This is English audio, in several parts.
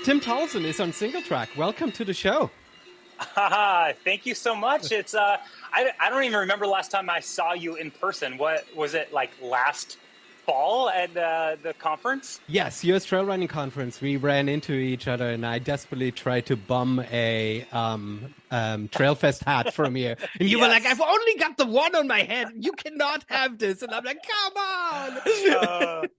Tim Tollefson is on Singletrack. Welcome to the show. Thank you so much. It's I don't even remember last time I saw you in person. What was it like last fall at the conference? Yes, US Trail Running Conference. We ran into each other, and I desperately tried to bum a Trailfest hat from you. And you were like, "I've only got the one on my head. You cannot have this." And I'm like, "Come on!"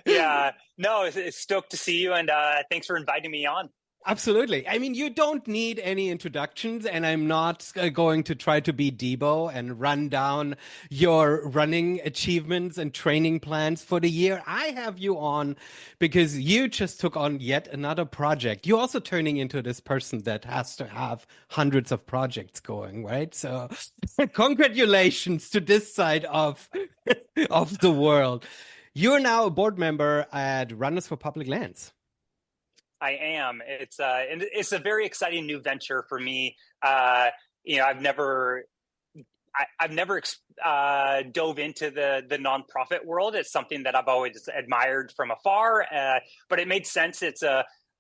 Yeah, no, it's stoked to see you, and thanks for inviting me on. Absolutely. I mean, you don't need any introductions, and I'm not going to try to be Debo and run down your running achievements and training plans for the year. I have you on because you just took on yet another project. You're also turning into this person that has to have hundreds of projects going, right? So congratulations to this side of of the world. You're now a board member at Runners for Public Lands. I am. It's a very exciting new venture for me. I've never dove into the nonprofit world. It's something that I've always admired from afar, but it made sense. It's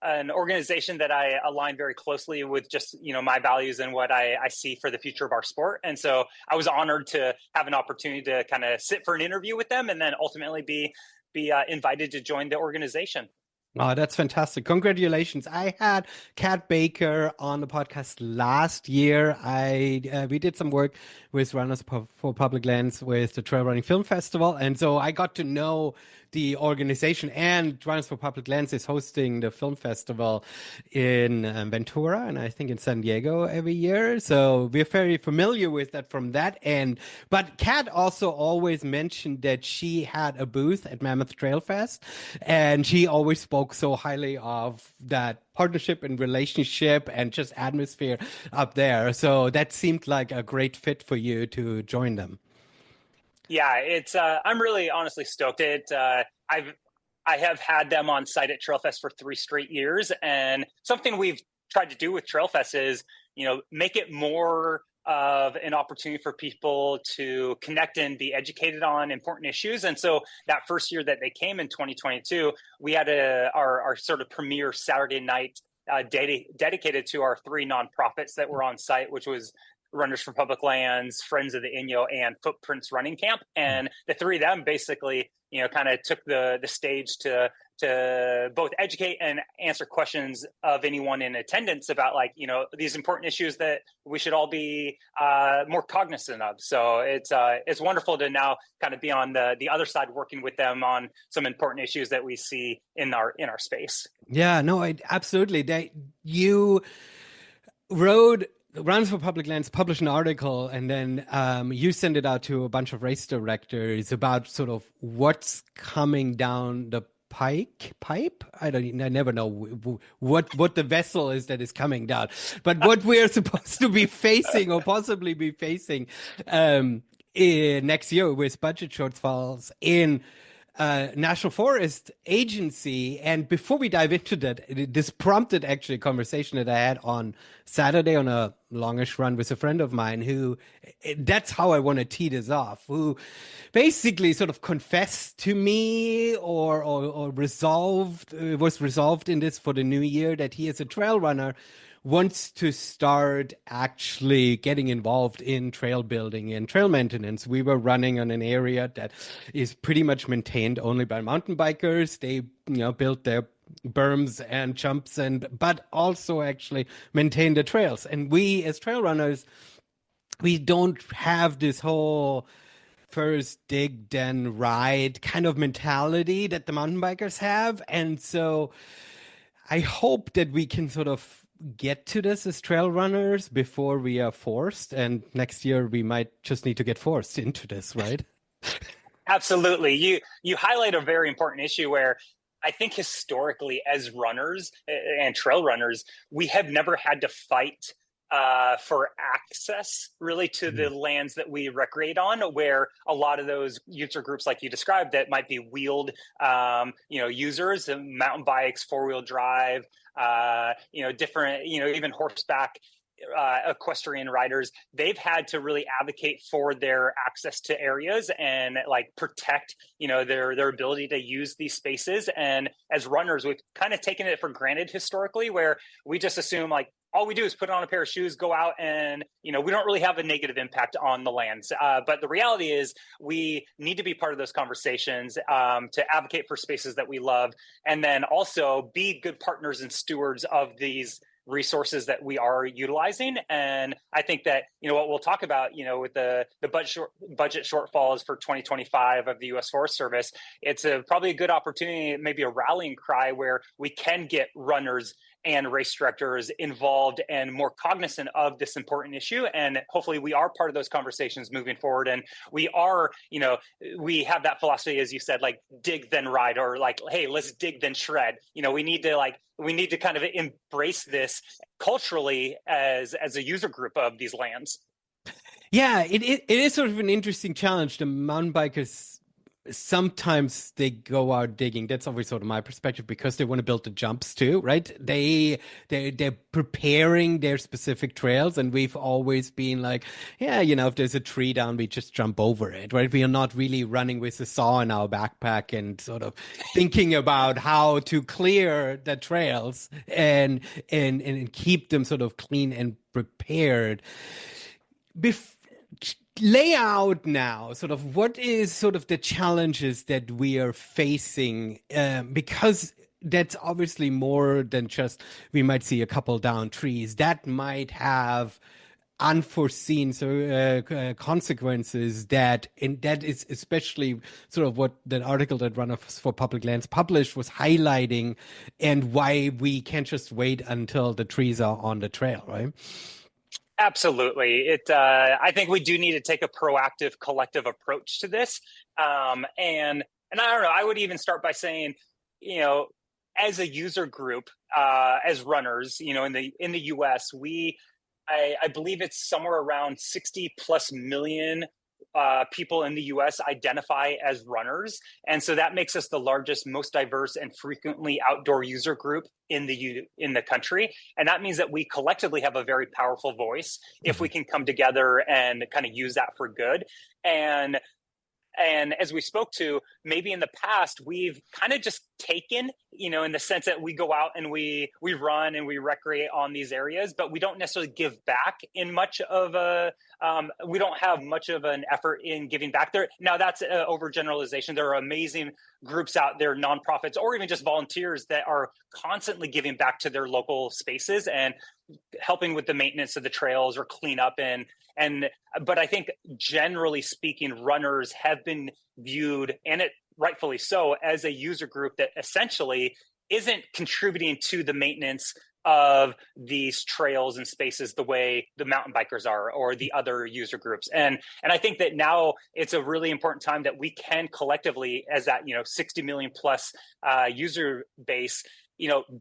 an organization that I align very closely with, just my values and what I see for the future of our sport. And so I was honored to have an opportunity to kind of sit for an interview with them, and then ultimately be invited to join the organization. Oh, that's fantastic. Congratulations. I had Kat Baker on the podcast last year. We did some work with Runners for Public Lands with the Trail Running Film Festival. And so I got to know the organization, and Runners for Public Lands is hosting the film festival in Ventura and I think in San Diego every year. So we're very familiar with that from that end. But Kat also always mentioned that she had a booth at Mammoth Trail Fest, and she always spoke so highly of that partnership and relationship and just atmosphere up there. So that seemed like a great fit for you to join them. Yeah, I'm really honestly stoked. I have had them on site at Trailfest for 3 straight years, and something we've tried to do with Trailfest is, make it more of an opportunity for people to connect and be educated on important issues. And so that first year that they came in 2022, we had our sort of premier Saturday night dedicated to our 3 nonprofits that were on site, which was Runners for Public Lands, Friends of the Inyo, and Footprints Running Camp. And the 3 of them basically, kind of took the stage to both educate and answer questions of anyone in attendance about, like, these important issues that we should all be more cognizant of. So it's wonderful to now kind of be on the other side, working with them on some important issues that we see in our space. Yeah, no, absolutely. You wrote Runs for Public Lands, published an article, and then you send it out to a bunch of race directors about sort of what's coming down the pipe. I never know what the vessel is that is coming down, but what we're supposed to be facing or possibly be facing next year with budget shortfalls in National Forest Agency. And before we dive into that, this prompted actually a conversation that I had on Saturday on a longish run with a friend of mine who, that's how I want to tee this off, who basically sort of confessed to me or was resolved in this for the new year that he is a trail runner, wants to start actually getting involved in trail building and trail maintenance. We were running on an area that is pretty much maintained only by mountain bikers. They, built their berms and jumps but also actually maintain the trails. And we as trail runners, we don't have this whole first dig then ride kind of mentality that the mountain bikers have. And so I hope that we can sort of get to this as trail runners before we are forced, and next year we might just need to get forced into this, right? Absolutely. You highlight a very important issue where I think historically, as runners and trail runners, we have never had to fight for access really to the lands that we recreate on, where a lot of those user groups, like you described, that might be wheeled, users, mountain bikes, 4-wheel drive, different, even horseback, equestrian riders, they've had to really advocate for their access to areas and like protect, their ability to use these spaces. And as runners, we've kind of taken it for granted historically, where we just assume like all we do is put on a pair of shoes, go out, and we don't really have a negative impact on the lands. But the reality is, we need to be part of those conversations to advocate for spaces that we love, and then also be good partners and stewards of these resources that we are utilizing. And I think that, what we'll talk about, with the budget shortfalls for 2025 of the U.S. Forest Service, it's probably a good opportunity, maybe a rallying cry where we can get runners and race directors involved and more cognizant of this important issue. And hopefully we are part of those conversations moving forward. And we are, we have that philosophy, as you said, like dig then ride, or like, hey, let's dig then shred. We need to kind of embrace this culturally as a user group of these lands. Yeah, it is sort of an interesting challenge. The mountain bikers, sometimes they go out digging. That's always sort of my perspective, because they want to build the jumps too, right? They're preparing their specific trails, and we've always been like, yeah, if there's a tree down, we just jump over it, right? We are not really running with a saw in our backpack and sort of thinking about how to clear the trails and keep them sort of clean and prepared. Lay out now sort of what is sort of the challenges that we are facing, because that's obviously more than just we might see a couple down trees that might have unforeseen consequences, that is especially sort of what that article that Runners for Public Lands published was highlighting, and why we can't just wait until the trees are on the trail, right? Absolutely. I think we do need to take a proactive, collective approach to this. And I don't know, I would even start by saying, as a user group, as runners, in the US, I believe it's somewhere around 60 plus million people in the US identify as runners. And so that makes us the largest, most diverse, and frequently outdoor user group in the country. And that means that we collectively have a very powerful voice if we can come together and kind of use that for good. And as we spoke to, maybe in the past, we've kind of just taken, in the sense that we go out and we run and we recreate on these areas, but we don't necessarily give back in much of we don't have much of an effort in giving back there. Now, that's an overgeneralization. There are amazing groups out there, nonprofits, or even just volunteers that are constantly giving back to their local spaces and helping with the maintenance of the trails or cleanup. But I think generally speaking, runners have been viewed, and it rightfully so, as a user group that essentially isn't contributing to the maintenance of these trails and spaces the way the mountain bikers are, or the other user groups. And I think that now it's a really important time that we can collectively, as that 60 million plus user base,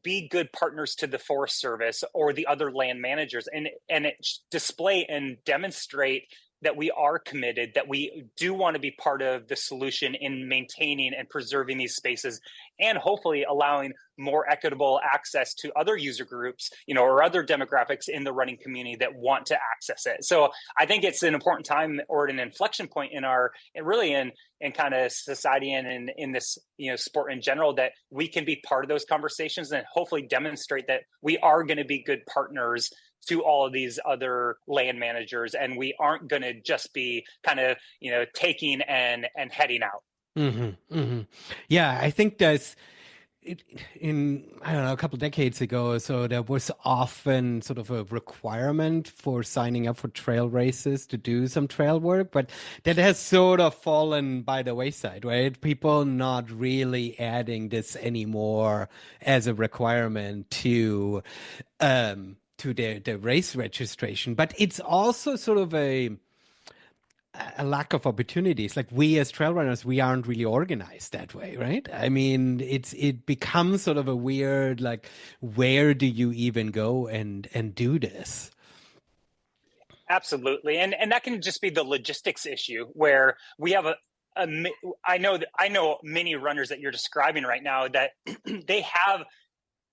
be good partners to the Forest Service or the other land managers, and display and demonstrate that we are committed, that we do want to be part of the solution in maintaining and preserving these spaces, and hopefully allowing more equitable access to other user groups, or other demographics in the running community that want to access it. So I think it's an important time, or an inflection point in kind of society and in this, sport in general, that we can be part of those conversations and hopefully demonstrate that we are going to be good partners to all of these other land managers, and we aren't going to just be kind of taking and heading out. Mm-hmm, mm-hmm. Yeah, I think that's in, I don't know, a couple of decades ago, so there was often sort of a requirement for signing up for trail races to do some trail work, but that has sort of fallen by the wayside, right? People not really adding this anymore as a requirement to their race registration. But it's also sort of a lack of opportunities. Like, we as trail runners, we aren't really organized that way, right? I mean, it becomes sort of a weird, like, where do you even go and do this? Absolutely. And that can just be the logistics issue, where we have I know many runners that you're describing right now that they have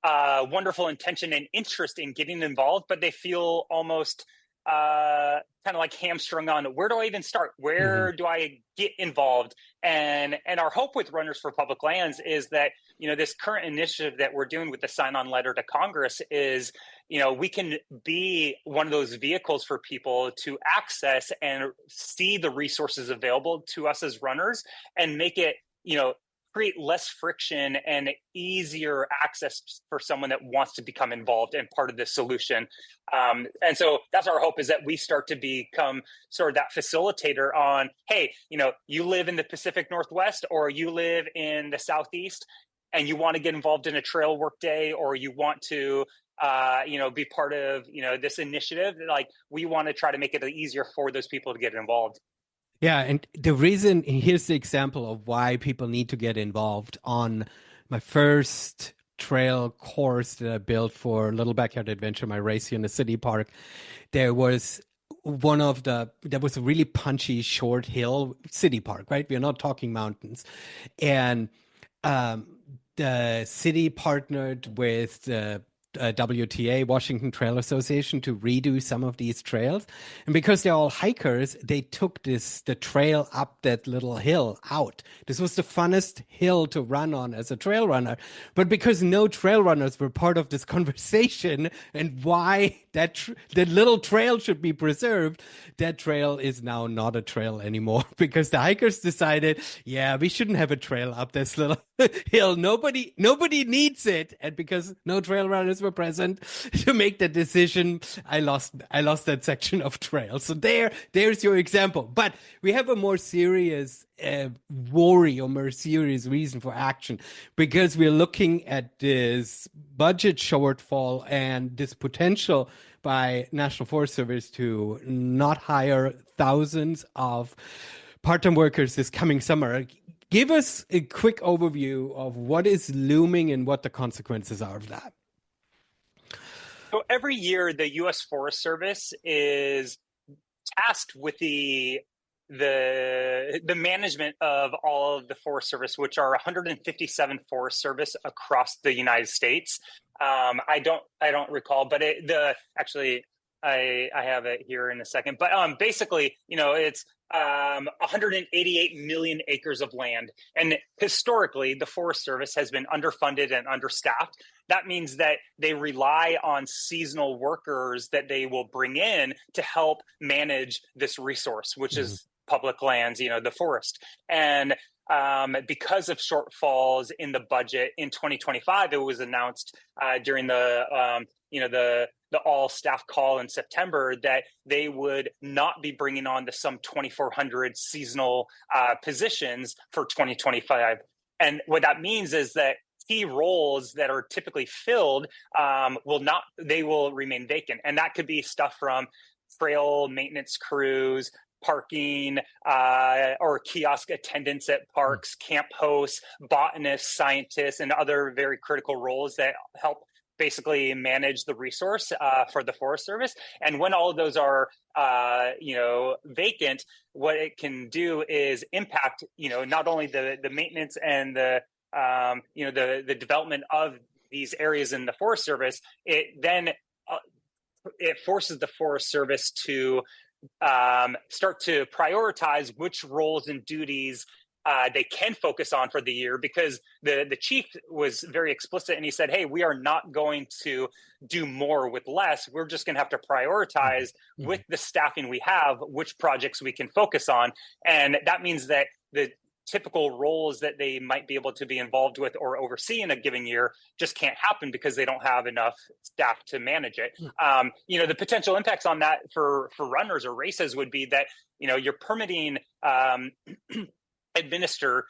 wonderful intention and interest in getting involved, but they feel almost kind of like hamstrung on where do I even start? Hmm. Where do I get involved? And our hope with Runners for Public Lands is that, this current initiative that we're doing with the sign-on letter to Congress is, we can be one of those vehicles for people to access and see the resources available to us as runners and make it, create less friction and easier access for someone that wants to become involved and part of the solution. And so that's our hope, is that we start to become sort of that facilitator on, hey, you live in the Pacific Northwest or you live in the Southeast and you want to get involved in a trail work day, or you want to be part of, this initiative. Like, we want to try to make it easier for those people to get involved. Yeah, and the reason, here's the example of why people need to get involved. On my first trail course that I built for Little Backyard Adventure, my race here in the city park, there was there was a really punchy short hill city park, right? We're not talking mountains. And um, the city partnered with the WTA, Washington Trail Association, to redo some of these trails. And because they're all hikers, they took the trail up that little hill out. This was the funnest hill to run on as a trail runner. But because no trail runners were part of this conversation and why that little trail should be preserved, that trail is now not a trail anymore because the hikers decided, yeah, we shouldn't have a trail up this little hill. Nobody needs it. And because no trail runners were present to make that decision, I lost that section of trail. So there's your example. But we have a more serious worry or more serious reason for action, because we're looking at this budget shortfall and this potential by National Forest Service to not hire thousands of part-time workers this coming summer. Give us a quick overview of what is looming and what the consequences are of that. So every year, the U.S. Forest Service is tasked with the management of all of the Forest Service, which are 157 Forest Service across the United States. I don't recall, but actually I have it here in a second. But basically, it's 188 million acres of land, and historically, the Forest Service has been underfunded and understaffed. That means that they rely on seasonal workers that they will bring in to help manage this resource, which Mm-hmm. is public lands, the forest. And because of shortfalls in the budget in 2025, it was announced during the all staff call in September that they would not be bringing on the some 2,400 seasonal positions for 2025. And what that means is that key roles that are typically filled will remain vacant. And that could be stuff from trail maintenance crews, parking, or kiosk attendants at parks, camp hosts, botanists, scientists, and other very critical roles that help basically manage the resource for the Forest Service. And when all of those are vacant, what it can do is impact not only the maintenance and the development of these areas in the Forest Service. It forces the Forest Service to start to prioritize which roles and duties they can focus on for the year, because the chief was very explicit, and he said, hey, we are not going to do more with less. We're just going to have to prioritize Mm-hmm. with the staffing we have which projects we can focus on. And that means that the typical roles that they might be able to be involved with or oversee in a given year just can't happen because they don't have enough staff to manage it. The potential impacts on that for runners or races would be that, your permitting administrator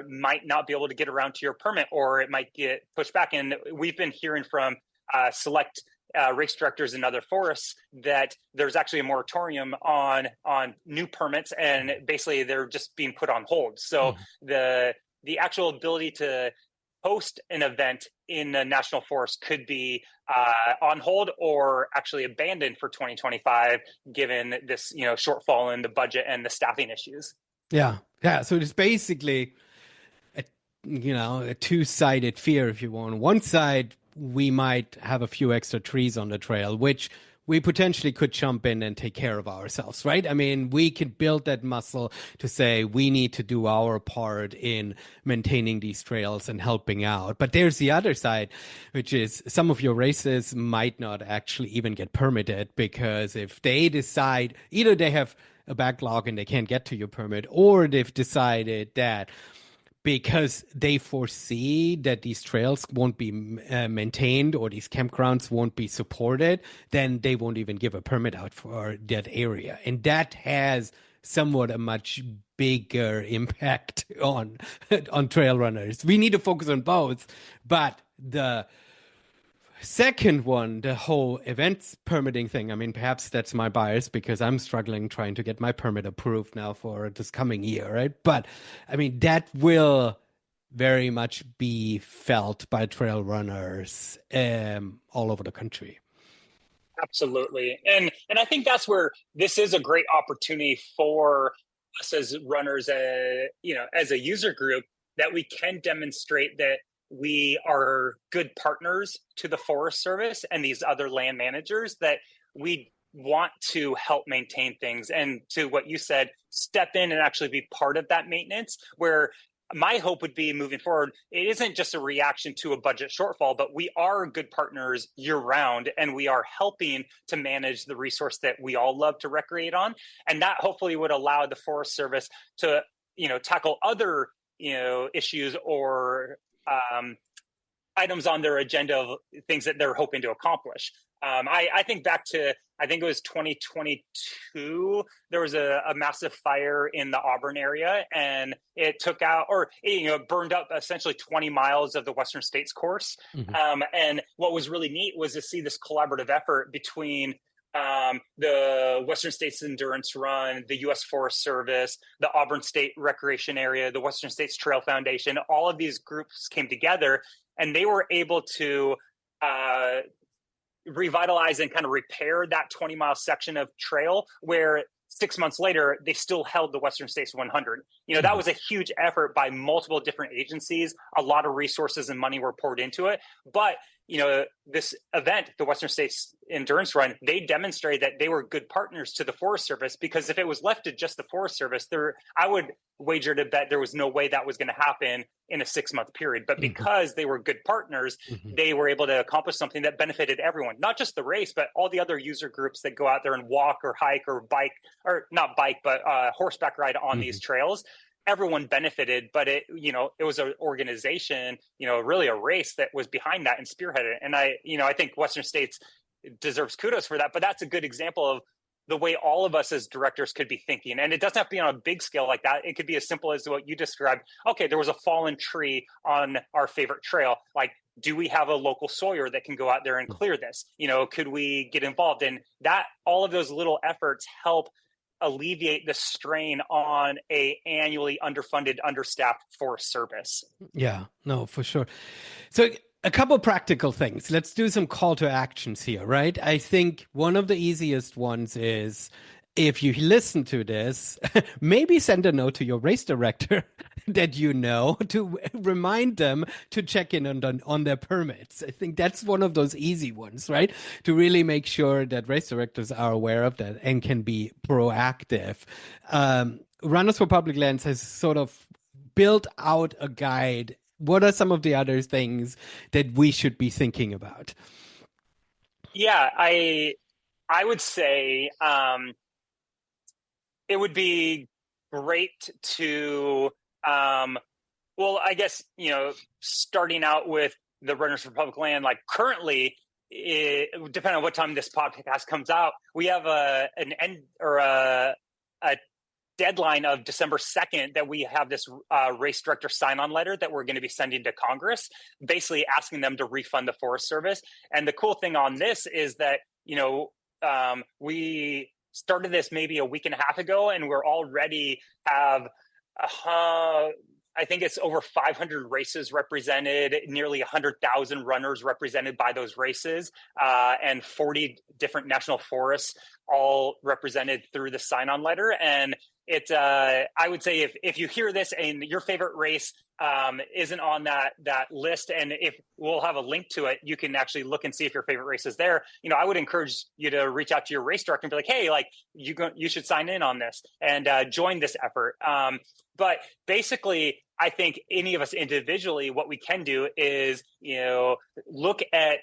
might not be able to get around to your permit, or it might get pushed back. And we've been hearing from select race directors in other forests that there's actually a moratorium on new permits, and basically they're just being put on hold. So the actual ability to host an event in the national forest could be on hold or actually abandoned for 2025, given this shortfall in the budget and the staffing issues. Yeah. So it's basically a two-sided fear, if you want. One side, we might have a few extra trees on the trail, which we potentially could jump in and take care of ourselves, right? I mean, we could build that muscle to say we need to do our part in maintaining these trails and helping out. But there's the other side, which is some of your races might not actually even get permitted because if they decide either they have a backlog and they can't get to your permit, or they've decided that because they foresee that these trails won't be maintained or these campgrounds won't be supported, then they won't even give a permit out for that area. And that has somewhat a much bigger impact on trail runners. We need to focus on both, but the second one, the whole events permitting thing. I mean, perhaps that's my bias because I'm struggling trying to get my permit approved now for this coming year, right? But I mean, that will very much be felt by trail runners all over the country. Absolutely. And I think that's where this is a great opportunity for us as runners, as a user group, that we can demonstrate that we are good partners to the Forest Service and these other land managers, that we want to help maintain things, and to what you said, step in and actually be part of that maintenance. Where my hope would be moving forward, it isn't just a reaction to a budget shortfall, but we are good partners year round, and we are helping to manage the resource that we all love to recreate on. And that hopefully would allow the Forest Service to, tackle other, issues or items on their agenda of things that they're hoping to accomplish. I think back to, I think it was 2022, there was a massive fire in the Auburn area, and it took out, or burned up essentially 20 miles of the Western States course. And what was really neat was to see this collaborative effort between the Western States Endurance Run, the U.S. Forest Service, the Auburn State Recreation Area, the Western States Trail Foundation. All of these groups came together, and they were able to revitalize and kind of repair that 20-mile section of trail where 6 months later, they still held the Western States 100. That was a huge effort by multiple different agencies. A lot of resources and money were poured into it. But, this event, the Western States Endurance Run, they demonstrated that they were good partners to the Forest Service, because if it was left to just the Forest Service, I would wager to bet there was no way that was going to happen in a 6-month period. But because they were good partners, they were able to accomplish something that benefited everyone, not just the race, but all the other user groups that go out there and walk or hike or bike, or not bike, but horseback ride on these trails. Everyone benefited, but it was an organization, really a race that was behind that and spearheaded it. And I think Western States deserves kudos for that, but that's a good example of the way all of us as directors could be thinking. And it doesn't have to be on a big scale like that. It could be as simple as what you described. Okay, there was a fallen tree on our favorite trail. Like, do we have a local sawyer that can go out there and clear this? Could we get involved in that? All of those little efforts help alleviate the strain on a annually underfunded, understaffed Forest Service. Yeah, no, for sure. So a couple practical things. Let's do some call to actions here, right? I think one of the easiest ones is, if you listen to this, maybe send a note to your race director that to remind them to check in on their permits. I think that's one of those easy ones, right? To really make sure that race directors are aware of that and can be proactive. Runners for Public Lands has sort of built out a guide. What are some of the other things that we should be thinking about? Yeah, I would say it would be great to, I guess, starting out with the Runners for Public Land, like currently, depending on what time this podcast comes out, we have a deadline of December 2nd that we have this race director sign-on letter that we're going to be sending to Congress, basically asking them to refund the Forest Service. And the cool thing on this is that, we started this maybe a week and a half ago, and we're already have I think it's over 500 races represented, nearly 100,000 runners represented by those races, and 40 different national forests all represented through the sign-on letter. And I would say if you hear this and your favorite race isn't on that list, and if we'll have a link to it, you can actually look and see if your favorite race is there. I would encourage you to reach out to your race director and be like, hey, like you should sign in on this and join this effort. But basically, I think any of us individually, what we can do is look at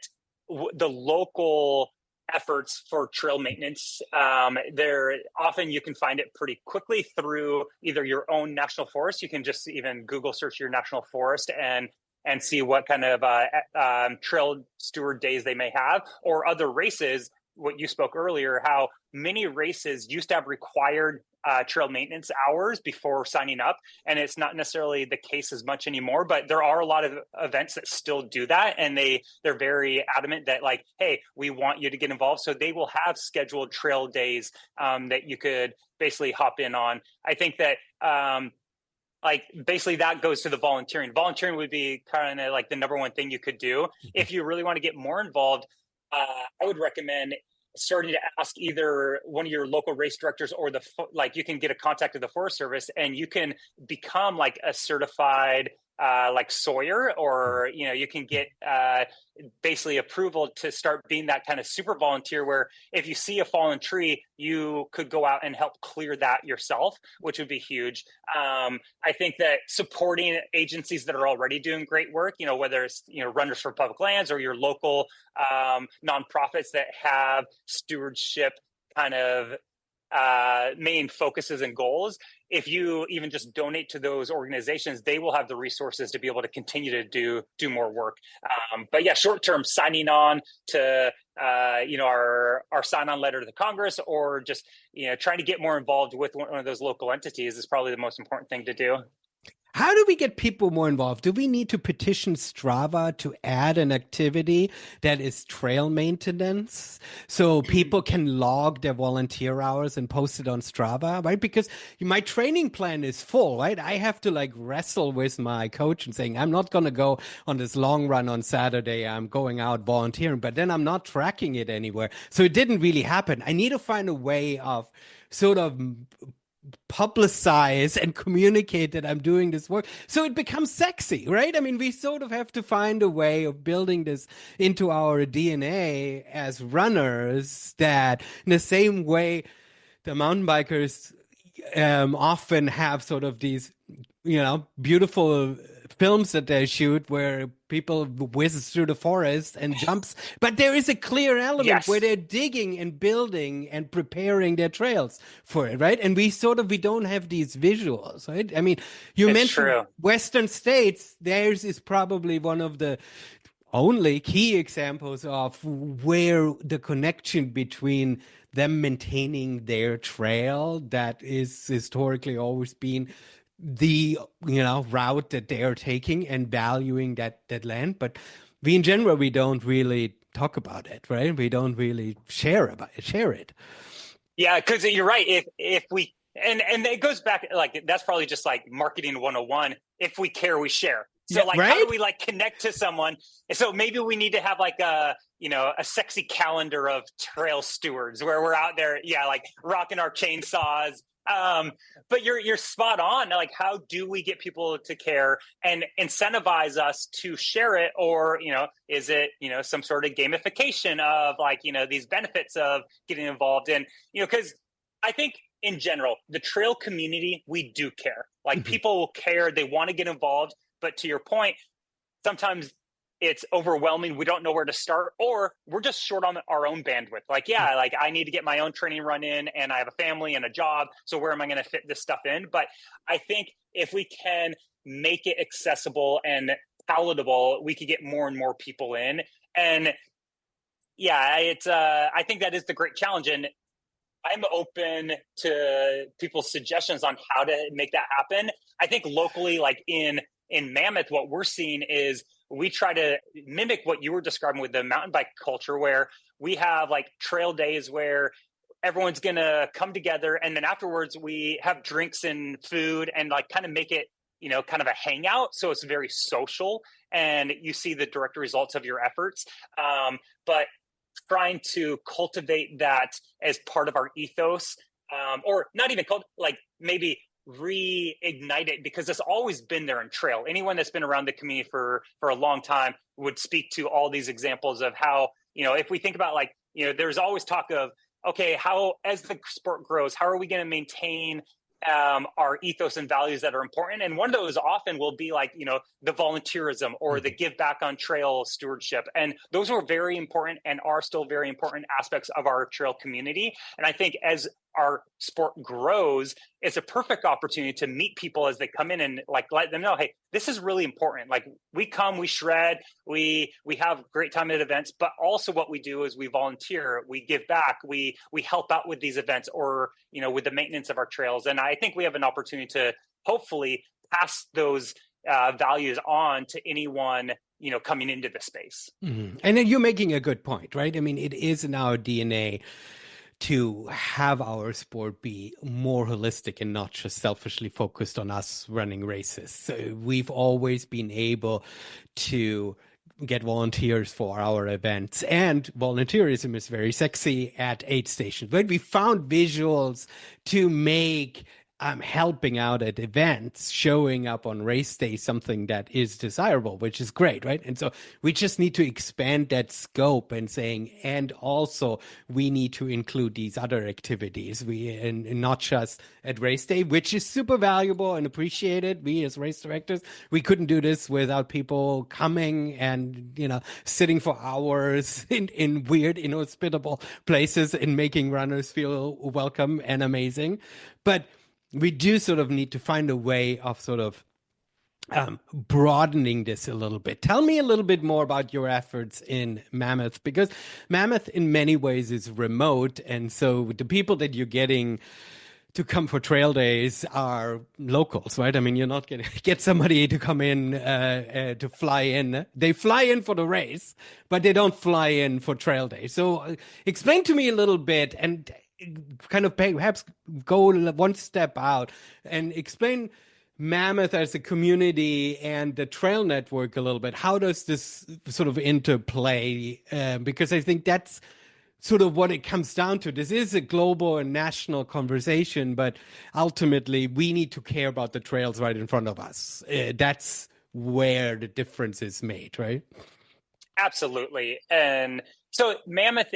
the local efforts for trail maintenance. There often you can find it pretty quickly through either your own national forest. You can just even Google search your national forest and see what kind of trail steward days they may have, or other races. What you spoke earlier, how many races used to have required trail maintenance hours before signing up, and it's not necessarily the case as much anymore, but there are a lot of events that still do that, and they're very adamant that, like, hey, we want you to get involved, so they will have scheduled trail days that you could basically hop in on. I think that like basically that goes to the volunteering. Volunteering would be kind of like the number one thing you could do. If you really want to get more involved, I would recommend starting to ask either one of your local race directors, or you can get a contact of the Forest Service, and you can become like a certified like sawyer, or you can get basically approval to start being that kind of super volunteer, where if you see a fallen tree, you could go out and help clear that yourself, which would be huge. I think that supporting agencies that are already doing great work, whether it's Runners for Public Lands or your local nonprofits that have stewardship kind of main focuses and goals, if you even just donate to those organizations, they will have the resources to be able to continue to do more work. But yeah, short term, signing on to our sign on letter to the Congress, or just trying to get more involved with one of those local entities is probably the most important thing to do. How do we get people more involved? Do we need to petition Strava to add an activity that is trail maintenance so people can log their volunteer hours and post it on Strava, right? Because my training plan is full, right? I have to like wrestle with my coach and saying, I'm not going to go on this long run on Saturday. I'm going out volunteering, but then I'm not tracking it anywhere. So it didn't really happen. I need to find a way of sort of publicize and communicate that I'm doing this work so it becomes sexy, right? I mean, we sort of have to find a way of building this into our DNA as runners, that in the same way the mountain bikers often have sort of these beautiful films that they shoot where people whizzes through the forest and jumps, but there is a clear element where Yes, they're digging and building and preparing their trails for it, right? And we don't have these visuals, right? I mean, you it's mentioned true. Western states. Theirs is probably one of the only key examples of where the connection between them maintaining their trail that is historically always been the route that they are taking and valuing that land. But we in general, we don't really talk about it, right? We don't really share it. Yeah, because you're right. If we and it goes back, like, that's probably just like marketing 101. If we care, we share. Yeah, So like, how right. do we like connect to someone? And so maybe we need to have like a sexy calendar of trail stewards where we're out there, yeah, like rocking our chainsaws. But you're spot on. Like, how do we get people to care and incentivize us to share it? Or, is it, some sort of gamification of like, these benefits of getting involved in, because I think in general, the trail community, we do care. Like, people will care. They want to get involved. But to your point, sometimes it's overwhelming. We don't know where to start, or we're just short on our own bandwidth. Like, yeah, like I need to get my own training run in, and I have a family and a job. So where am I going to fit this stuff in? But I think if we can make it accessible and palatable, we could get more and more people in. And yeah, I think that is the great challenge. And I'm open to people's suggestions on how to make that happen. I think locally, like in Mammoth, what we're seeing is we try to mimic what you were describing with the mountain bike culture, where we have like trail days where everyone's going to come together, and then afterwards we have drinks and food and like kind of make it, kind of a hangout. So it's very social, and you see the direct results of your efforts. But trying to cultivate that as part of our ethos or not even called, like maybe reignite it, because it's always been there in trail. Anyone that's been around the community for a long time would speak to all these examples of how, if we think about like, there's always talk of, okay, how, as the sport grows, how are we going to maintain our ethos and values that are important? And one of those often will be like, the volunteerism or the give back on trail stewardship. And those were very important and are still very important aspects of our trail community. And I think as our sport grows, it's a perfect opportunity to meet people as they come in and like let them know, hey, this is really important. Like we come, we shred, we have great time at events, but also what we do is we volunteer, we give back, we help out with these events, or with the maintenance of our trails. And I think we have an opportunity to hopefully pass those values on to anyone coming into the space. Mm-hmm. And then you're making a good point, right? I mean, it is in our DNA to have our sport be more holistic and not just selfishly focused on us running races. So we've always been able to get volunteers for our events, and volunteerism is very sexy at aid stations. But we found visuals to make helping out at events, showing up on race day, something that is desirable, which is great, right? And so we just need to expand that scope and saying, and also we need to include these other activities. And not just at race day, which is super valuable and appreciated. We as race directors, we couldn't do this without people coming and, sitting for hours in weird, inhospitable places and making runners feel welcome and amazing. But we do sort of need to find a way of sort of broadening this a little bit. Tell me a little bit more about your efforts in Mammoth, because Mammoth in many ways is remote. And so the people that you're getting to come for trail days are locals, right? I mean, you're not going to get somebody to come in to fly in. They fly in for the race, but they don't fly in for trail day. So explain to me a little bit, and kind of perhaps go one step out and explain Mammoth as a community and the trail network a little bit. How does this sort of interplay? Because I think that's sort of what it comes down to. This is a global and national conversation, but ultimately we need to care about the trails right in front of us. That's where the difference is made, right? Absolutely. And so Mammoth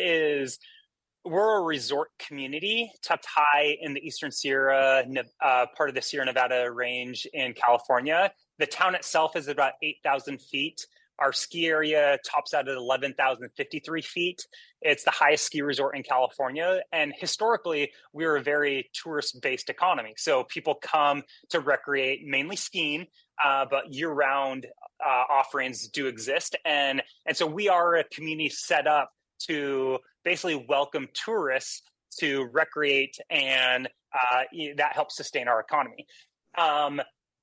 we're a resort community tucked high in the Eastern Sierra, part of the Sierra Nevada range in California. The town itself is about 8,000 feet. Our ski area tops out at 11,053 feet. It's the highest ski resort in California. And historically, we're a very tourist-based economy. So people come to recreate, mainly skiing, but year-round offerings do exist. And so we are a community set up to basically welcome tourists to recreate, and that helps sustain our economy.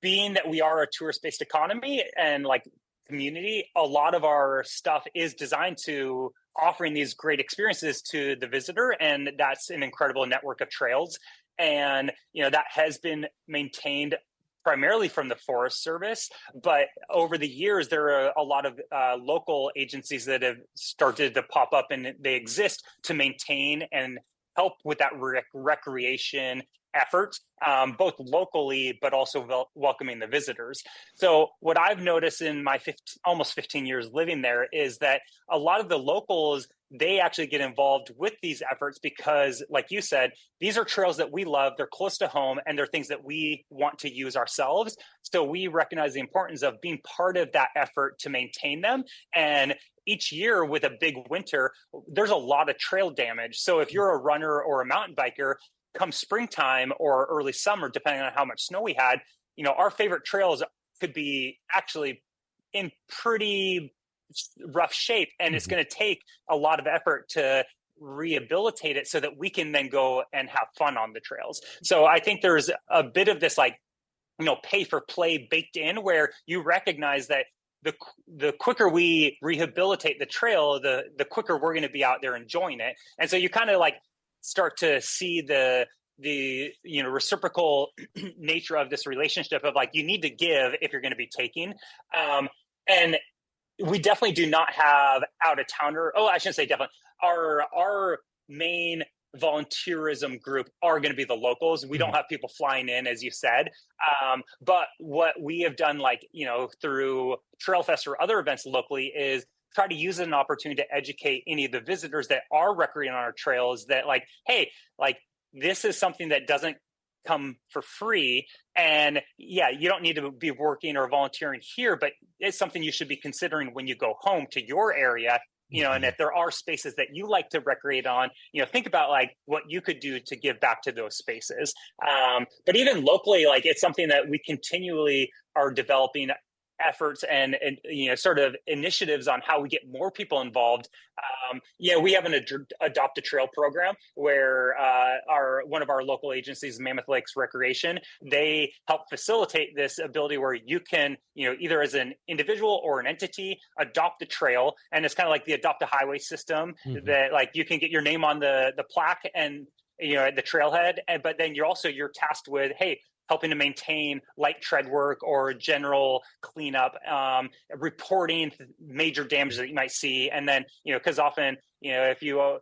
Being that we are a tourist-based economy and like community, a lot of our stuff is designed to offering these great experiences to the visitor, and that's an incredible network of trails. And that has been maintained primarily from the Forest Service, but over the years there are a lot of local agencies that have started to pop up, and they exist to maintain and help with that recreation effort, both locally but also welcoming the visitors. So what I've noticed in my almost 15 years living there is that a lot of the locals, they actually get involved with these efforts because, like you said, these are trails that we love, they're close to home, and they're things that we want to use ourselves. So we recognize the importance of being part of that effort to maintain them. And each year with a big winter, there's a lot of trail damage. So if you're a runner or a mountain biker, come springtime or early summer, depending on how much snow we had, our favorite trails could be actually in pretty rough shape, and it's going to take a lot of effort to rehabilitate it so that we can then go and have fun on the trails. So I think there's a bit of this pay for play baked in, where you recognize that the quicker we rehabilitate the trail, the quicker we're going to be out there enjoying it. And so you kind of start to see the reciprocal nature of this relationship of you need to give if you're going to be taking. And we definitely do not have out of towner. Oh, I shouldn't say definitely. Our main volunteerism group are going to be the locals. We don't have people flying in, as you said. But what we have done, like, through Trailfest or other events locally, is try to use it as an opportunity to educate any of the visitors that are recreating on our trails that, like, hey, like, this is something that doesn't come for free. And yeah, you don't need to be working or volunteering here, but it's something you should be considering when you go home to your area. And if there are spaces that you like to recreate on, think about like what you could do to give back to those spaces. But even locally, like, it's something that we continually are developing efforts and sort of initiatives on how we get more people involved. We have an Adopt a Trail program where one of our local agencies, Mammoth Lakes Recreation, they help facilitate this ability where you can, either as an individual or an entity, adopt a trail. And it's kind of like the Adopt a Highway system that, like, you can get your name on the plaque and at the trailhead, but then you're tasked with, hey, helping to maintain light tread work or general cleanup, reporting major damage that you might see. And then, because often, if you,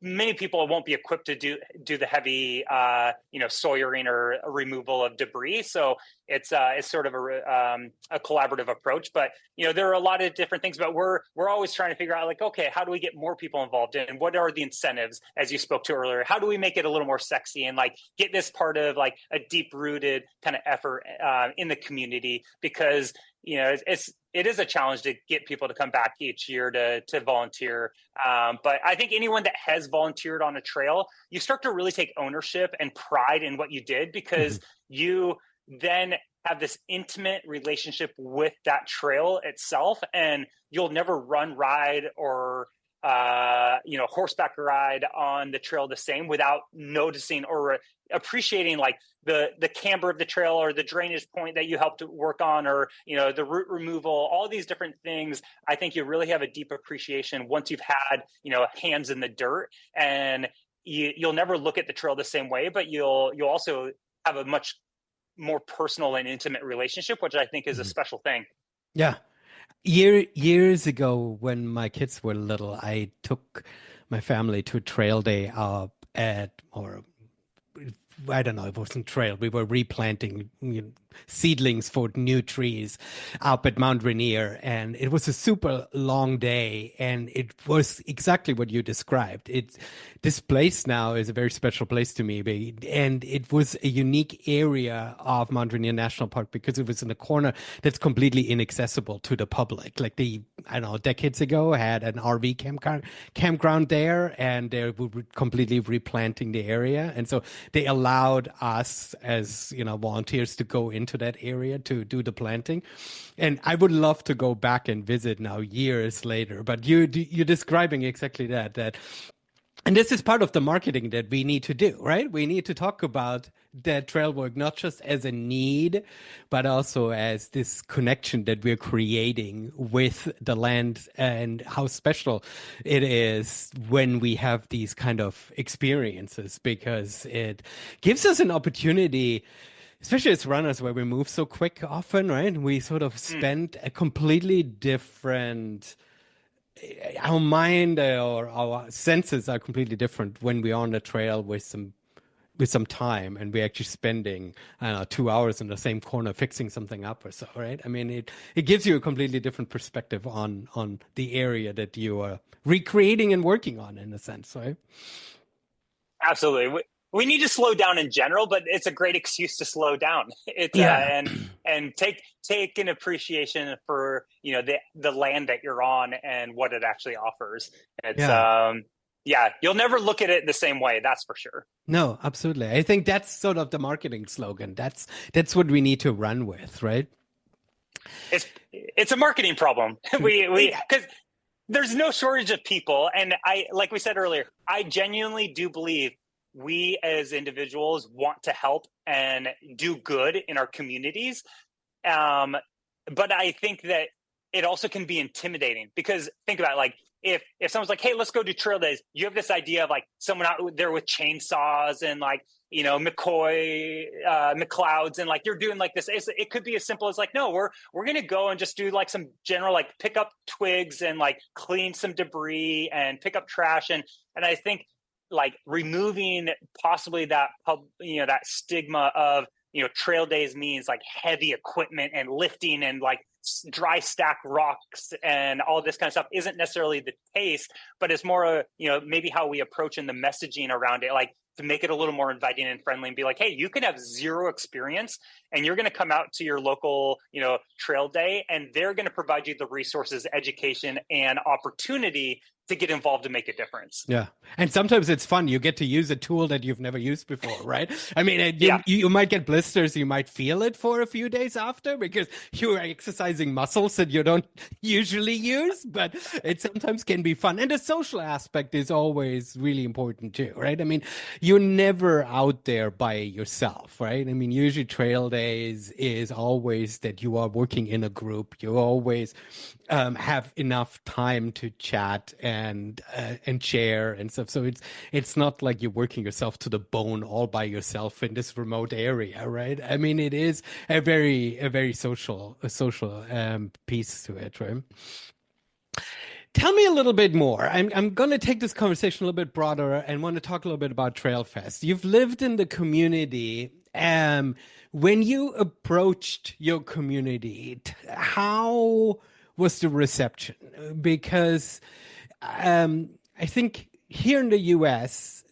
many people won't be equipped to do the heavy, sawyering or removal of debris. So it's sort of a collaborative approach. But there are a lot of different things. But we're always trying to figure out, like, okay, how do we get more people involved in? What are the incentives, as you spoke to earlier? How do we make it a little more sexy and, like, get this part of, like, a deep rooted kind of effort in the community? Because it is a challenge to get people to come back each year to volunteer. But I think anyone that has volunteered on a trail, you start to really take ownership and pride in what you did, because you then have this intimate relationship with that trail itself, and you'll never ride or horseback ride on the trail the same without noticing or appreciating, like, the camber of the trail or the drainage point that you helped to work on, or the root removal, all these different things. I think you really have a deep appreciation once you've had hands in the dirt, and you'll never look at the trail the same way, but you'll also have a much more personal and intimate relationship, which I think is a special thing. Yeah. Years ago, when my kids were little, I took my family to a trail day up or I don't know, it wasn't trail. We were replanting seedlings for new trees up at Mount Rainier. And it was a super long day. And it was exactly what you described. This place now is a very special place to me. And it was a unique area of Mount Rainier National Park because it was in a corner that's completely inaccessible to the public. Like I don't know, decades ago had an RV campground there, and they were completely replanting the area. And so they allowed us as volunteers to go into that area to do the planting. And I would love to go back and visit now years later. But you're describing exactly that. And this is part of the marketing that we need to do, right? We need to talk about that trail work, not just as a need, but also as this connection that we're creating with the land, and how special it is when we have these kind of experiences, because it gives us an opportunity, especially as runners, where we move so quick often, right? We sort of spend a completely different, our mind or our senses are completely different when we're on the trail with some time, and we're actually spending, I don't know, 2 hours in the same corner fixing something up or so, right? I mean, it gives you a completely different perspective on the area that you are recreating and working on, in a sense, right? Absolutely. We need to slow down in general, but it's a great excuse to slow down. It's Yeah. and take an appreciation for the land that you're on and what it actually offers. It's Yeah. you'll never look at it the same way, that's for sure. No, absolutely. I think that's sort of the marketing slogan. That's what we need to run with, right? It's a marketing problem. we because there's no shortage of people, and like we said earlier, I genuinely do believe we as individuals want to help and do good in our communities. But I think that it also can be intimidating, because think about it, like, if someone's like, hey, let's go do trail days, you have this idea of like someone out there with chainsaws and like, McLeods, and like you're doing like this. It could be as simple as like, no, we're going to go and just do like some general, like, pick up twigs and like clean some debris and pick up trash. And I think like removing possibly that that stigma of trail days means like heavy equipment and lifting and like dry stack rocks and all this kind of stuff isn't necessarily the case, but it's more maybe how we approach in the messaging around it, like to make it a little more inviting and friendly and be like, hey, you can have zero experience and you're going to come out to your local trail day, and they're going to provide you the resources, education, and opportunity to get involved and make a difference. Yeah. And sometimes it's fun. You get to use a tool that you've never used before, right? I mean, Yeah. you might get blisters. You might feel it for a few days after because you're exercising muscles that you don't usually use, but it sometimes can be fun. And the social aspect is always really important too, right? I mean, you're never out there by yourself, right? I mean, usually trail days is always that you are working in a group. You always have enough time to chat and share and stuff. So it's not like you're working yourself to the bone all by yourself in this remote area, right? I mean, it is a very social piece to it, right? Tell me a little bit more. I'm going to take this conversation a little bit broader and want to talk a little bit about Trailfest. You've lived in the community. When you approached your community, how was the reception? Because I think here in the US,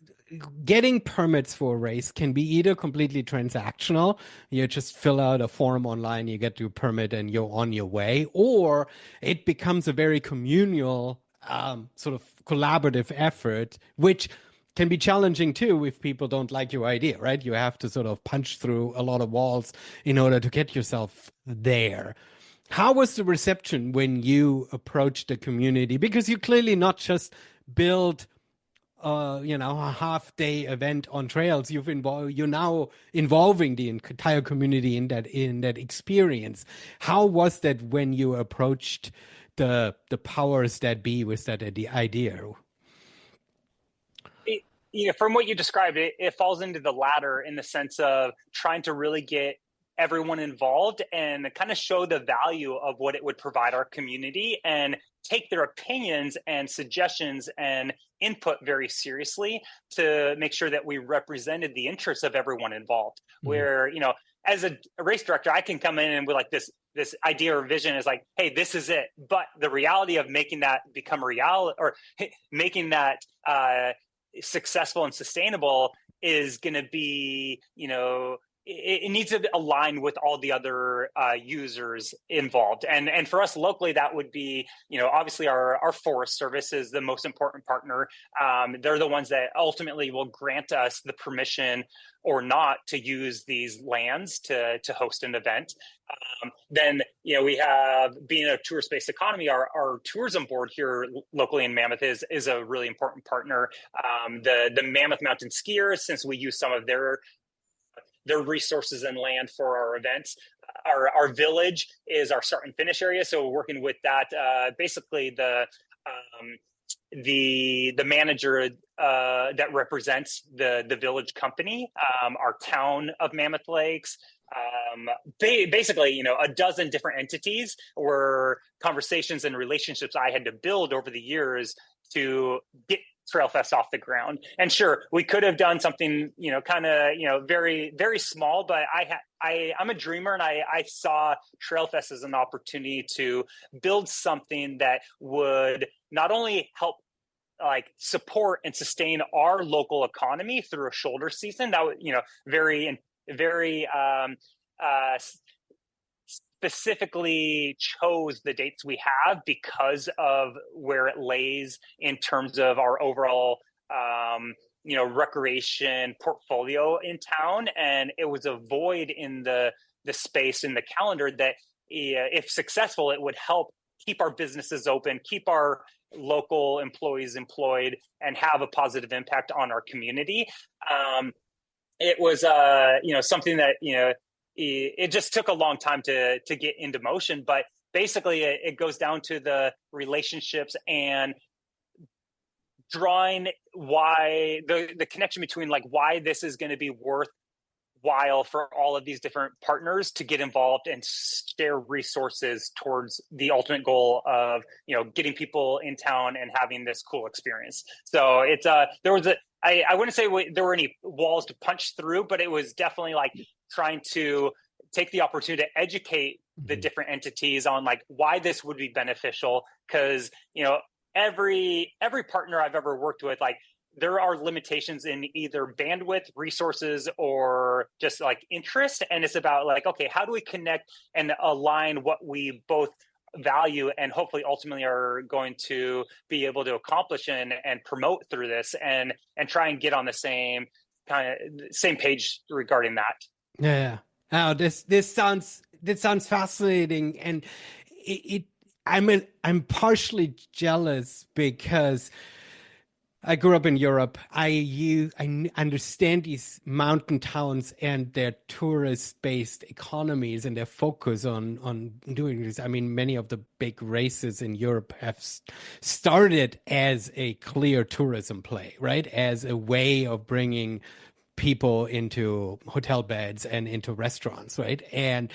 getting permits for a race can be either completely transactional, you just fill out a form online, you get your permit, and you're on your way, or it becomes a very communal, sort of collaborative effort, which can be challenging too if people don't like your idea, right? You have to sort of punch through a lot of walls in order to get yourself there. How was the reception when you approached the community? Because you clearly not just build a half-day event on trails. You're now involving the entire community in that experience. How was that when you approached the powers that be with that the idea? From what you described, it falls into the latter in the sense of trying to really get everyone involved and kind of show the value of what it would provide our community and take their opinions and suggestions and input very seriously to make sure that we represented the interests of everyone involved. Where, as a race director, I can come in and be like, this idea or vision is like, hey, this is it. But the reality of making that become reality, or making that successful and sustainable, is going to be, it needs to align with all the other users involved. And for us locally, that would be, obviously our Forest Service is the most important partner. They're the ones that ultimately will grant us the permission or not to use these lands to host an event. Then, we have, being a tourist-based economy, our tourism board here locally in Mammoth is a really important partner. The Mammoth Mountain Skiers, since we use some of their resources and land for our events. Our village is our start and finish area, so we're working with that. Basically, the manager that represents the village company, our town of Mammoth Lakes. Basically, a dozen different entities were conversations and relationships I had to build over the years to get Trailfest off the ground. And sure, we could have done something, kind of, very, very small, but I'm a dreamer, and I saw Trailfest as an opportunity to build something that would not only help support and sustain our local economy through a shoulder season that would, very, very specifically chose the dates we have because of where it lays in terms of our overall recreation portfolio in town. And it was a void in the space in the calendar that, if successful, it would help keep our businesses open, keep our local employees employed, and have a positive impact on our community. It was something that it just took a long time to get into motion, but basically it goes down to the relationships and drawing why the connection between why this is going to be worth while for all of these different partners to get involved and share resources towards the ultimate goal of, getting people in town and having this cool experience. So it's there was I wouldn't say there were any walls to punch through, but it was definitely like trying to take the opportunity to educate the different entities on like why this would be beneficial. Because every partner I've ever worked with, like, there are limitations in either bandwidth, resources, or just like interest. And it's about like, okay, how do we connect and align what we both value and hopefully ultimately are going to be able to accomplish and promote through this, and try and get on the same page regarding that. Yeah. Oh, this sounds fascinating, and it I'm partially jealous because I grew up in Europe. I understand these mountain towns and their tourist-based economies and their focus on doing this. I mean, many of the big races in Europe have started as a clear tourism play, right? As a way of bringing people into hotel beds and into restaurants, right? And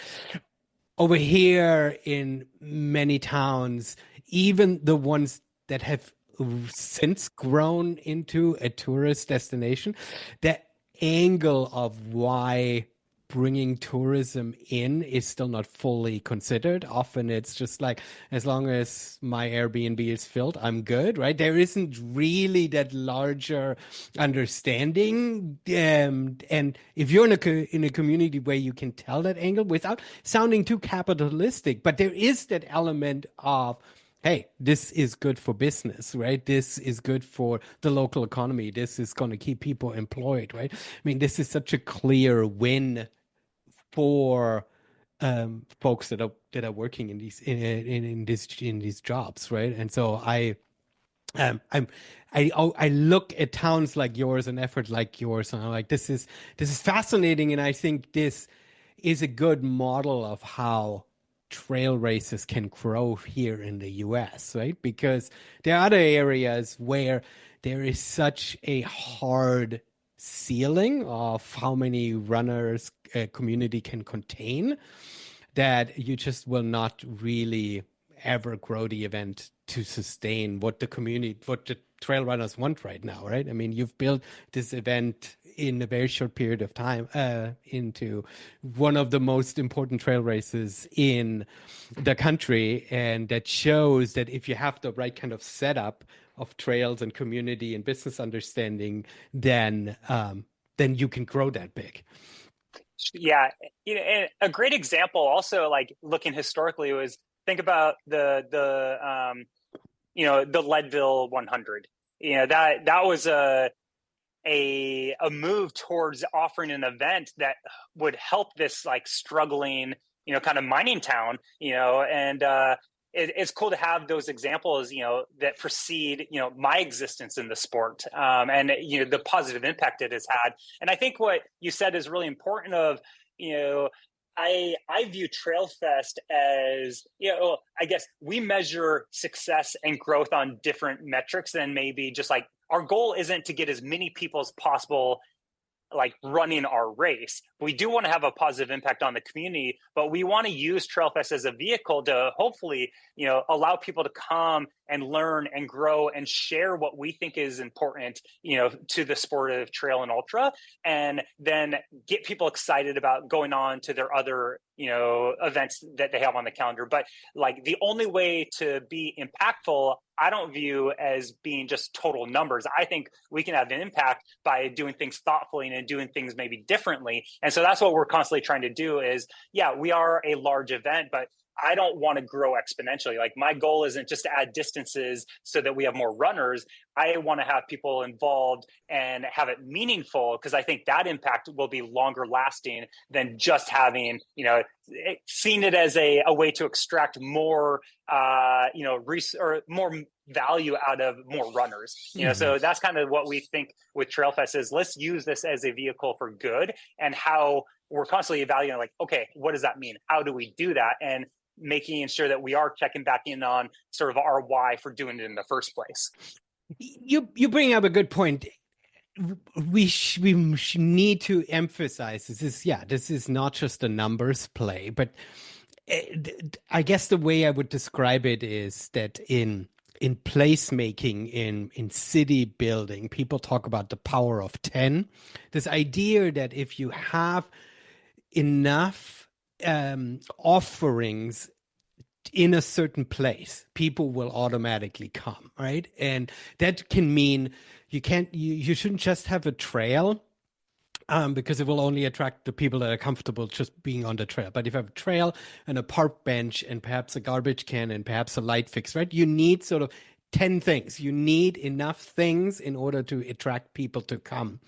over here in many towns, even the ones that have since grown into a tourist destination, the angle of why bringing tourism in is still not fully considered. Often it's just like, as long as my Airbnb is filled, I'm good, right? There isn't really that larger understanding. And if you're in a community where you can tell that angle without sounding too capitalistic, but there is that element of, hey, this is good for business, right? This is good for the local economy. This is going to keep people employed, right? I mean, this is such a clear win for folks that are working in these jobs, right? And so I'm I look at towns like yours and effort like yours, and I'm like, this is fascinating, and I think this is a good model of how trail races can grow here in the US, right? Because there are other areas where there is such a hard ceiling of how many runners a community can contain that you just will not really ever grow the event to sustain what the trail runners want right now, right? I mean, you've built this event in a very short period of time into one of the most important trail races in the country, and that shows that if you have the right kind of setup of trails and community and business understanding, then you can grow that big. Yeah, and a great example also, like looking historically, was think about the Leadville 100. That was a move towards offering an event that would help this like struggling, kind of mining town, and it's cool to have those examples, that precede, my existence in the sport, and the positive impact it has had. And I think what you said is really important. Of you know, I view Trailfest as, I guess we measure success and growth on different metrics than maybe just like our goal isn't to get as many people as possible like running our race. We do want to have a positive impact on the community, but we want to use Trailfest as a vehicle to hopefully, allow people to come and learn and grow and share what we think is important, to the sport of trail and ultra, and then get people excited about going on to their other, events that they have on the calendar. But like the only way to be impactful, I don't view as being just total numbers. I think we can have an impact by doing things thoughtfully and doing things maybe differently. And so that's what we're constantly trying to do is, yeah, we are a large event, but I don't want to grow exponentially. Like my goal isn't just to add distances so that we have more runners. I want to have people involved and have it meaningful, because I think that impact will be longer lasting than just having, seeing it as a way to extract more, or more value out of more runners. So that's kind of what we think with Trailfest is, let's use this as a vehicle for good, and how we're constantly evaluating like, okay, what does that mean? How do we do that? And making sure that we are checking back in on sort of our why for doing it in the first place. You bring up a good point. we need to emphasize this is not just a numbers play, but I guess the way I would describe it is that in placemaking, in city building, people talk about the power of 10. This idea that if you have enough offerings in a certain place, people will automatically come, right? And that can mean you shouldn't just have a trail, because it will only attract the people that are comfortable just being on the trail. But if you have a trail and a park bench and perhaps a garbage can and perhaps a light fix, right? You need sort of 10 things. You need enough things in order to attract people to come.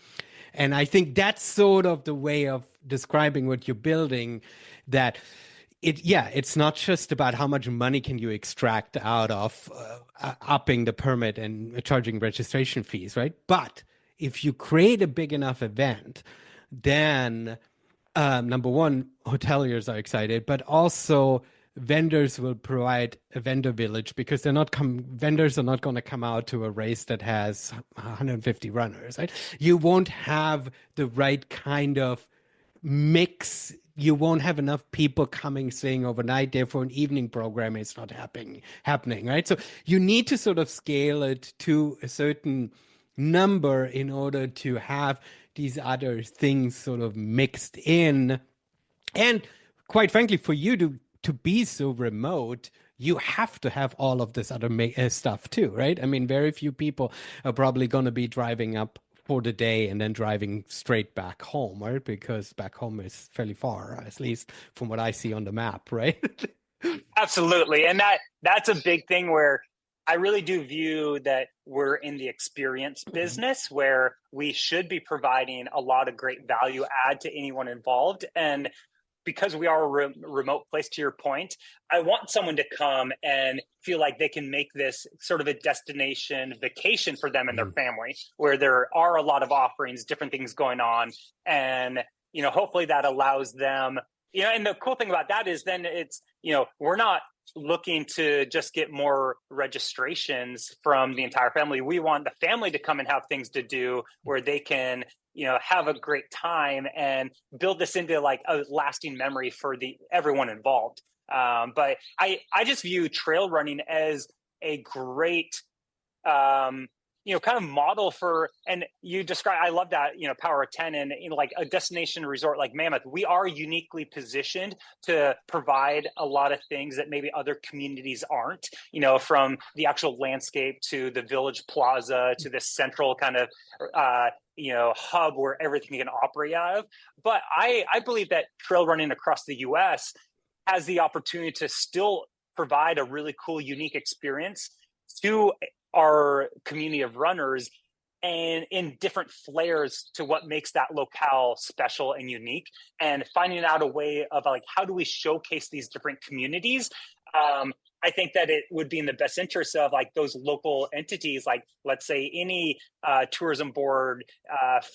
And I think that's sort of the way of describing what you're building, that it's not just about how much money can you extract out of upping the permit and charging registration fees, right? But if you create a big enough event, then number one, hoteliers are excited, but also vendors will provide a vendor village, because vendors are not going to come out to a race that has 150 runners, right? You won't have the right kind of mix. You won't have enough people coming staying overnight, therefore an evening program is not happening, right? So you need to sort of scale it to a certain number in order to have these other things sort of mixed in. And quite frankly, for you to be so remote, you have to have all of this other stuff too, right? I mean, very few people are probably going to be driving up for the day and then driving straight back home, right? Because back home is fairly far, at least from what I see on the map, right? Absolutely. And that's a big thing where I really do view that we're in the experience business where we should be providing a lot of great value add to anyone involved. And because we are a remote place, to your point, I want someone to come and feel like they can make this sort of a destination vacation for them and their family, where there are a lot of offerings, different things going on. And, hopefully that allows them, and the cool thing about that is then it's, we're not looking to just get more registrations from the entire family. We want the family to come and have things to do where they can, have a great time and build this into like a lasting memory for everyone involved. But I just view trail running as a great, kind of model for, and you describe, I love that, power of 10 and, like a destination resort like Mammoth, we are uniquely positioned to provide a lot of things that maybe other communities aren't, from the actual landscape to the village plaza to the central kind of, hub where everything can operate out of. But I believe that trail running across the US has the opportunity to still provide a really cool, unique experience to our community of runners and in different flares to what makes that locale special and unique, and finding out a way of like, how do we showcase these different communities? I think that it would be in the best interest of like those local entities, like let's say any tourism board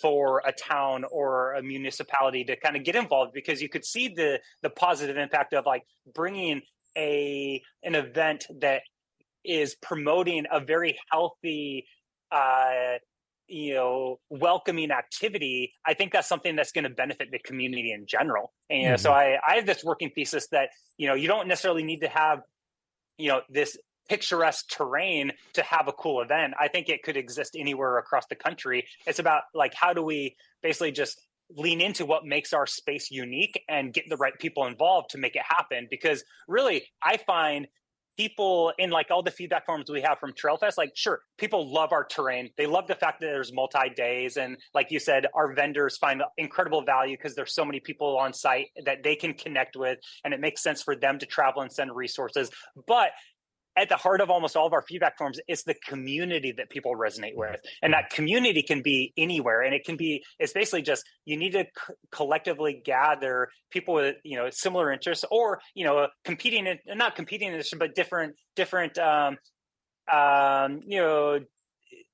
for a town or a municipality to kind of get involved, because you could see the positive impact of like bringing an event that is promoting a very healthy, welcoming activity. I think that's something that's going to benefit the community in general. And so I have this working thesis that, you don't necessarily need to have, this picturesque terrain to have a cool event. I think it could exist anywhere across the country. It's about like, how do we basically just lean into what makes our space unique and get the right people involved to make it happen? Because really, I find people in like all the feedback forms we have from Trailfest, like, sure, people love our terrain. They love the fact that there's multi-days. And like you said, our vendors find incredible value because there's so many people on site that they can connect with, and it makes sense for them to travel and send resources. But at the heart of almost all of our feedback forms, it's the community that people resonate with. And that community can be anywhere. And it's basically just, you need to collectively gather people with, similar interests or, not competing interests, but different,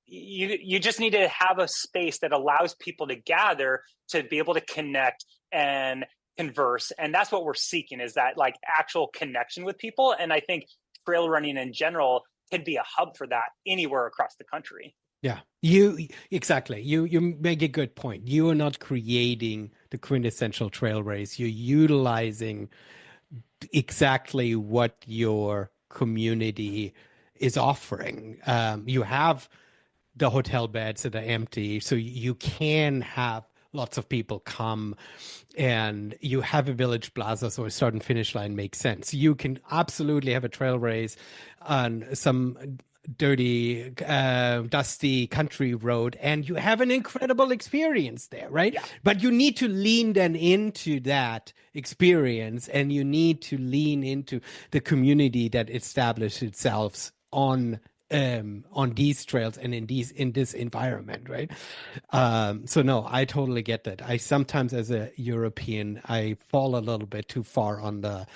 you just need to have a space that allows people to gather to be able to connect and converse. And that's what we're seeking, is that like actual connection with people. And I think trail running in general can be a hub for that anywhere across the country. Yeah, you exactly. You make a good point. You are not creating the quintessential trail race. You're utilizing exactly what your community is offering. You have the hotel beds that are empty, so you can have lots of people come, and you have a village plaza, so a start and finish line makes sense. You can absolutely have a trail race on some dirty, dusty country road, and you have an incredible experience there, right? Yeah. But you need to lean then into that experience, and you need to lean into the community that established itself on these trails and in this environment, right? So no, I totally get that. I sometimes, as a European, I fall a little bit too far on the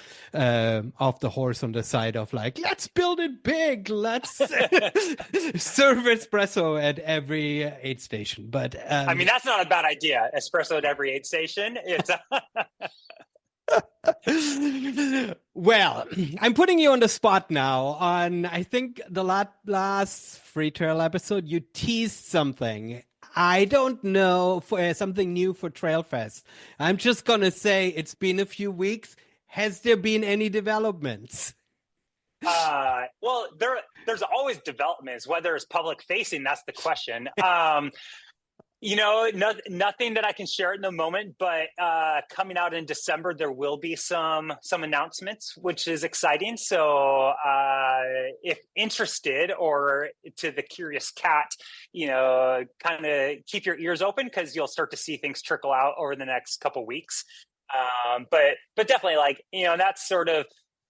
off the horse on the side of like, let's build it big, let's serve espresso at every aid station. But I mean, that's not a bad idea. Espresso at every aid station. It's well, I'm putting you on the spot now. On I think the last Free Trail episode, you teased something. I don't know for something new for Trailfest. I'm just gonna say it's been a few weeks. Has there been any developments? well, there's always developments, whether it's public facing. That's the question. Nothing that I can share in the moment, but coming out in December, there will be some announcements, which is exciting. So if interested, or to the curious cat, kind of keep your ears open, because you'll start to see things trickle out over the next couple weeks. But definitely, that sort of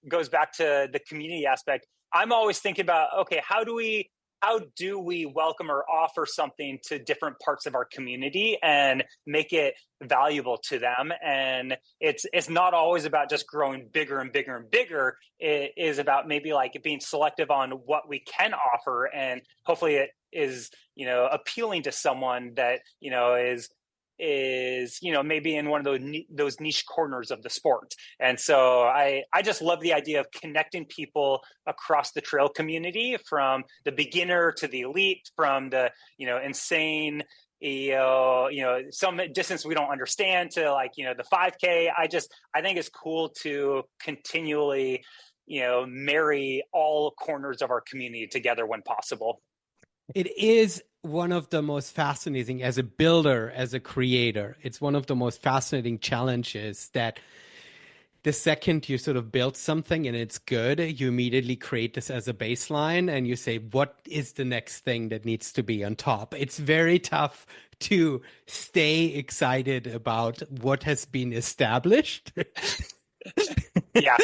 goes back to the community aspect. I'm always thinking about, okay, how do we welcome or offer something to different parts of our community and make it valuable to them? And it's not always about just growing bigger and bigger and bigger. It is about maybe like being selective on what we can offer, and hopefully it is appealing to someone that is maybe in one of those niche corners of the sport. And so I just love the idea of connecting people across the trail community, from the beginner to the elite, from the insane some distance we don't understand to the 5K. I think it's cool to continually marry all corners of our community together when possible. It is one of the most fascinating, as a builder, as a creator, it's one of the most fascinating challenges that the second you sort of build something and it's good, you immediately create this as a baseline and you say, what is the next thing that needs to be on top? It's very tough to stay excited about what has been established. Yeah.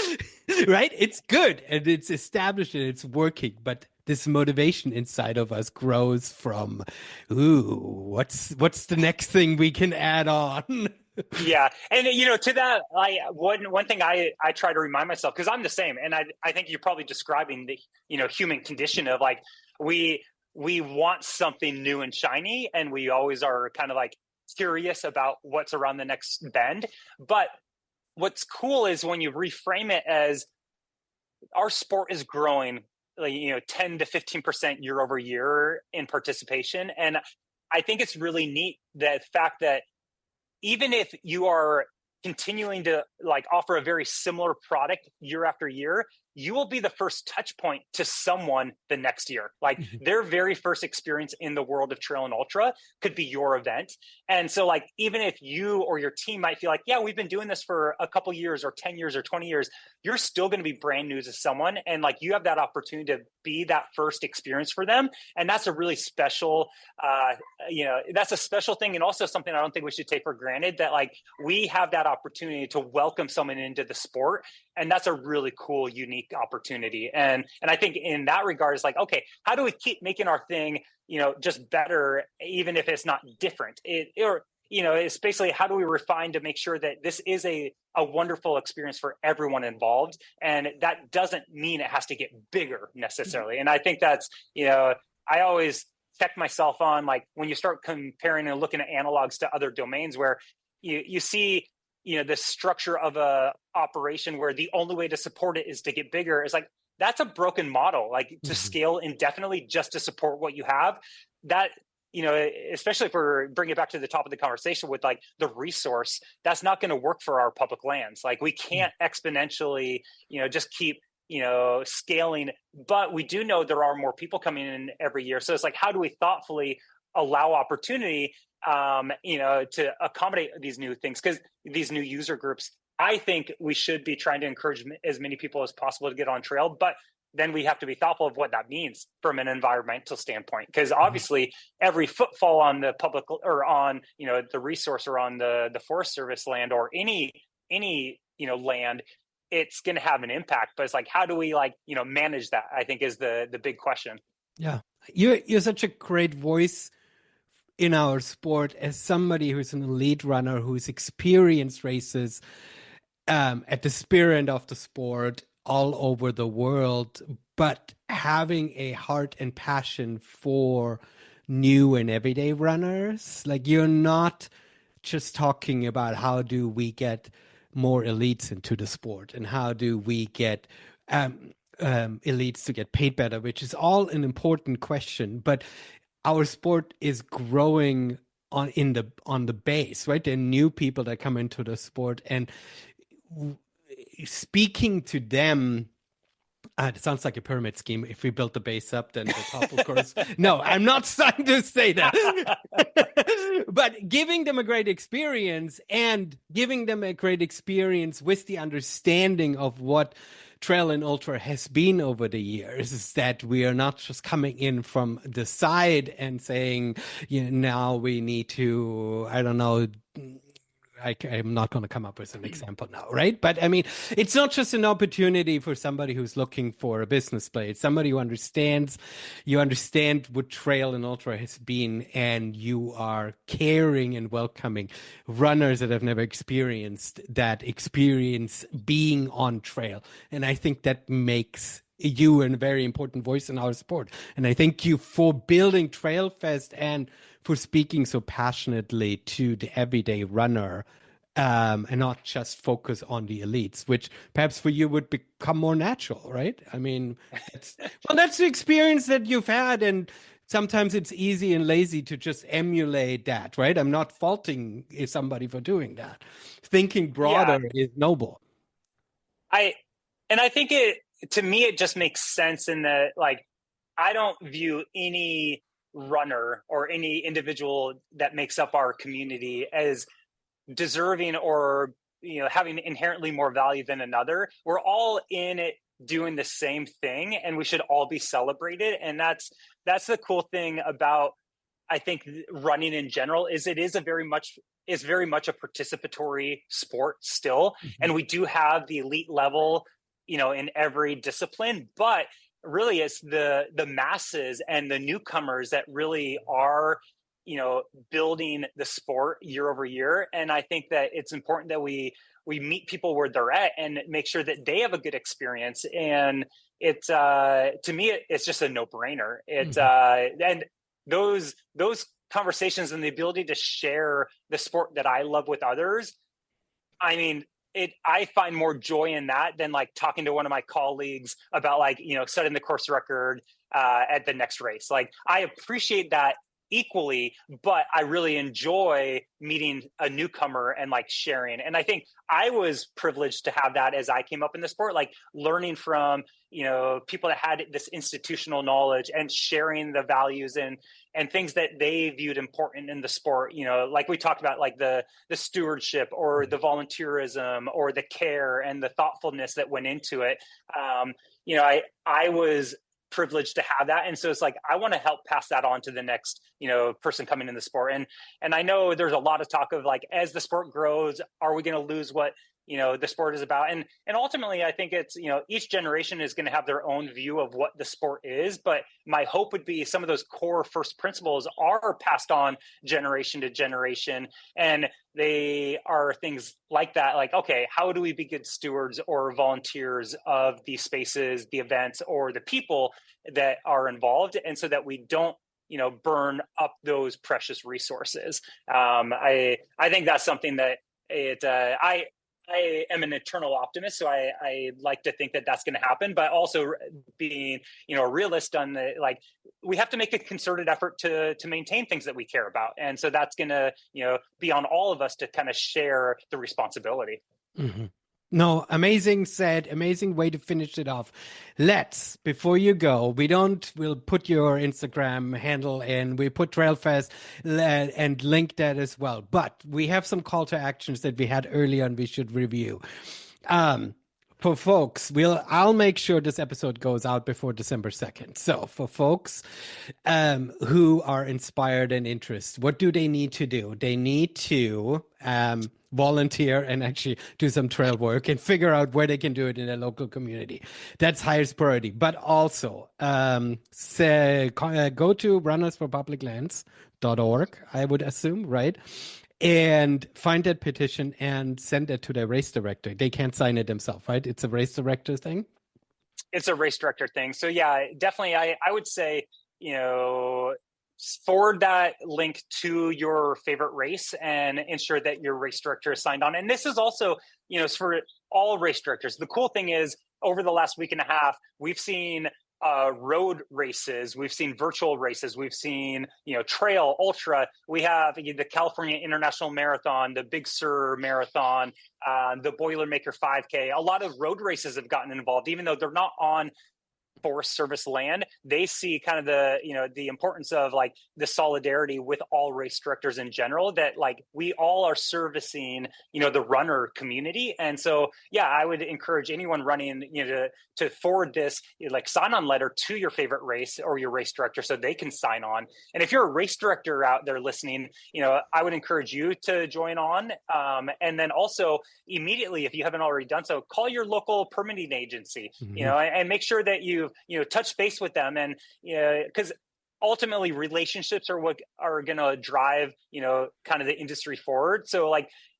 Right? It's good and it's established and it's working, but this motivation inside of us grows from, ooh, what's the next thing we can add on? Yeah. And, to that, one thing I try to remind myself, because I'm the same. And I think you're probably describing the, human condition of like, we want something new and shiny. And we always are kind of like curious about what's around the next bend. But what's cool is when you reframe it as, our sport is growing, 10 to 15% year over year in participation. And I think it's really neat, the fact that even if you are continuing to offer a very similar product year after year, you will be the first touch point to someone the next year. Their very first experience in the world of trail and ultra could be your event. And so even if you or your team might feel like, yeah, we've been doing this for a couple years or 10 years or 20 years, you're still going to be brand new to someone. And you have that opportunity to be that first experience for them. And that's a really special, that's a special thing. And also something I don't think we should take for granted, that we have that opportunity to welcome someone into the sport. And that's a really cool, unique opportunity. And I think in that regard, it's okay, how do we keep making our thing, just better, even if it's not different? It's basically, how do we refine to make sure that this is a wonderful experience for everyone involved? And that doesn't mean it has to get bigger necessarily. And I think that's, I always check myself on, when you start comparing and looking at analogs to other domains where you see, the structure of a operation where the only way to support it is to get bigger. It's that's a broken model, to scale indefinitely just to support what you have. that, especially if we're bringing it back to the top of the conversation with like the resource, that's not going to work for our public lands. Like we can't exponentially, just keep, scaling, but we do know there are more people coming in every year. So it's like, how do we thoughtfully allow opportunity, to accommodate these new things? Because these new user groups, I think we should be trying to encourage as many people as possible to get on trail, but then we have to be thoughtful of what that means from an environmental standpoint. Because obviously every footfall on the public or on, the resource or on the Forest Service land or any, land, it's going to have an impact. But it's like, how do we manage that? I think is the big question. Yeah. You're such a great voice in our sport as somebody who's an elite runner who's experienced races at the spear end of the sport all over the world, but having a heart and passion for new and everyday runners. Like you're not just talking about how do we get more elites into the sport and how do we get elites to get paid better, which is all an important question. But our sport is growing on the base, right? There are new people that come into the sport, and speaking to them, it sounds like a pyramid scheme. If we build the base up, then the top, of course. No, I'm not trying to say that. But giving them a great experience and giving them a great experience with the understanding of what trail and ultra has been over the years, is that we are not just coming in from the side and saying, now we need to, I don't know, I'm not going to come up with an example now, right? But I mean, it's not just an opportunity for somebody who's looking for a business play. It's somebody who understands, you understand what trail and ultra has been, and you are caring and welcoming runners that have never experienced that experience being on trail. And I think that makes you a very important voice in our sport. And I thank you for building Trailfest and for speaking so passionately to the everyday runner, and not just focus on the elites, which perhaps for you would become more natural, right? I mean, that's the experience that you've had, and sometimes it's easy and lazy to just emulate that, right? I'm not faulting somebody for doing that. Thinking broader is noble. I think to me, it just makes sense in that, like, I don't view any runner or any individual that makes up our community as deserving or having inherently more value than another. We're all in it doing the same thing, and we should all be celebrated. And that's the cool thing about, I think, running in general, is it is very much a participatory sport still. And we do have the elite level in every discipline, but really it's the masses and the newcomers that really are building the sport year over year. And I think that it's important that we meet people where they're at and make sure that they have a good experience. And it's to me, it's just a no-brainer. It's and those conversations and the ability to share the sport that I love with others, I mean, I find more joy in that than like talking to one of my colleagues about setting the course record at the next race. Like, I appreciate that equally, but I really enjoy meeting a newcomer and sharing. And I think I was privileged to have that as I came up in the sport, learning from people that had this institutional knowledge and sharing the values and things that they viewed important in the sport. Like we talked about, the stewardship or the volunteerism or the care and the thoughtfulness that went into it. I was privileged to have that. And so it's I want to help pass that on to the next, person coming in the sport. And I know there's a lot of talk of as the sport grows, are we going to lose what, the sport is about? And ultimately I think it's, each generation is going to have their own view of what the sport is. But my hope would be some of those core first principles are passed on generation to generation. And they are things like that, okay, how do we be good stewards or volunteers of these spaces, the events, or the people that are involved, and so that we don't burn up those precious resources. I think that's something that I am an eternal optimist, so I like to think that that's going to happen. But also being, a realist on the we have to make a concerted effort to maintain things that we care about, and so that's going to be on all of us to kind of share the responsibility. Mm-hmm. No, amazing said, amazing way to finish it off. Before you go, we'll put your Instagram handle in, we put Trailfest and link that as well. But we have some call to actions that we had earlier and we should review. Um, for folks, I'll make sure this episode goes out before December 2nd. So for folks who are inspired and interested, what do they need to do? They need to volunteer and actually do some trail work and figure out where they can do it in their local community. That's highest priority. But also, go to runnersforpubliclands.org, I would assume, right? And find that petition and send it to their race director. They can't sign it themselves, right? It's a race director thing. It's a race director thing. So yeah, definitely. I would say, forward that link to your favorite race and ensure that your race director is signed on. And this is also, for all race directors. The cool thing is over the last week and a half, we've seen road races, we've seen virtual races, we've seen trail, ultra. We have the California International Marathon, the Big Sur Marathon, the Boilermaker 5K. A lot of road races have gotten involved, even though they're not on Forest Service land. They see kind of the importance of the solidarity with all race directors in general, that we all are servicing the runner community. And so yeah, I would encourage anyone running to forward this sign on letter to your favorite race or your race director so they can sign on. And if you're a race director out there listening, I would encourage you to join on, and then also immediately, if you haven't already done so, call your local permitting agency, and make sure that you've touch base with them. And because ultimately relationships are what are going to drive kind of the industry forward. So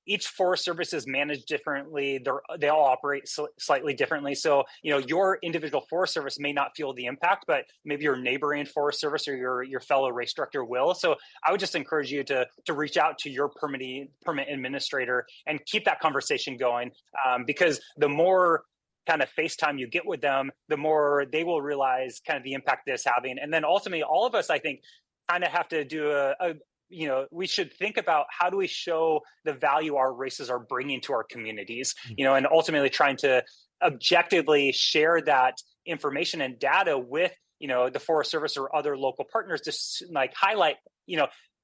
each Forest Service is managed differently. They all operate slightly differently. So, your individual Forest Service may not feel the impact, but maybe your neighboring Forest Service or your fellow race director will. So I would just encourage you to reach out to your permit administrator and keep that conversation going, because the more kind of FaceTime you get with them, the more they will realize kind of the impact this having. And then ultimately, all of us, I think, kind of have to do we should think about how do we show the value our races are bringing to our communities, and ultimately trying to objectively share that information and data with, the Forest Service or other local partners to highlight,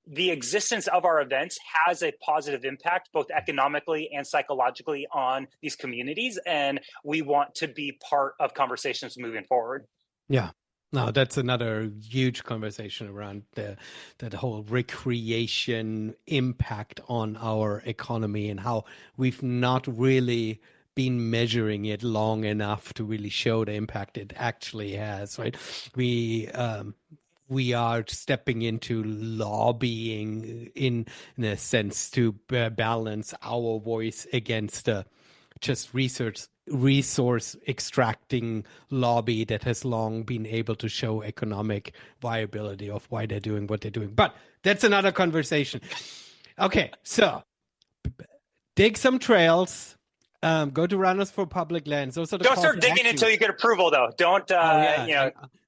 the existence of our events has a positive impact, both economically and psychologically, on these communities. And we want to be part of conversations moving forward. Yeah. No, that's another huge conversation around that whole recreation impact on our economy and how we've not really been measuring it long enough to really show the impact it actually has, right? We are stepping into lobbying in a sense to balance our voice against just resource extracting lobby that has long been able to show economic viability of why they're doing what they're doing. But that's another conversation. Okay, so dig some trails. Go to Runners for Public Lands. Those are the Don't start digging until you get approval, though. Don't,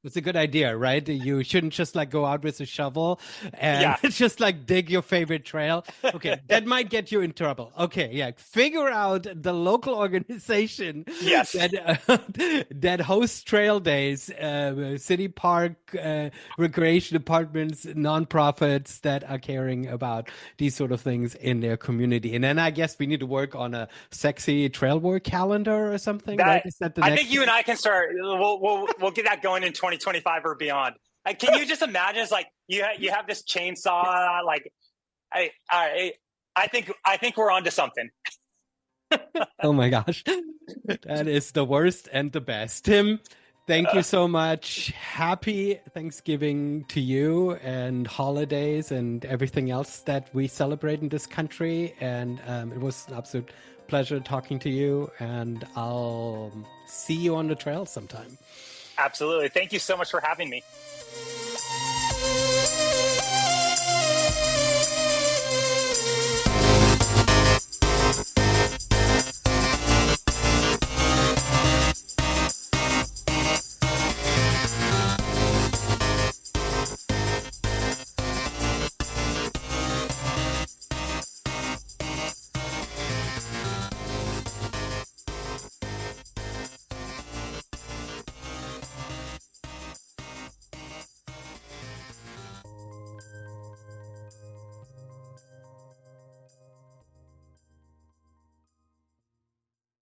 it's a good idea, right? You shouldn't just go out with a shovel and just dig your favorite trail. Okay, that might get you in trouble. Okay, yeah, figure out the local organization that hosts trail days, city park, recreation departments, nonprofits that are caring about these sort of things in their community. And then I guess we need to work on a sexy trail work calendar or something. Right? Is that the next think you and I can start. We'll get that going in 2025 or beyond. Can you just imagine? It's you have this chainsaw. I think we're onto something. Oh my gosh, that is the worst and the best. Tim, thank you so much. Happy Thanksgiving to you and holidays and everything else that we celebrate in this country. And it was an absolute pleasure talking to you, and I'll see you on the trail sometime. Absolutely. Thank you so much for having me.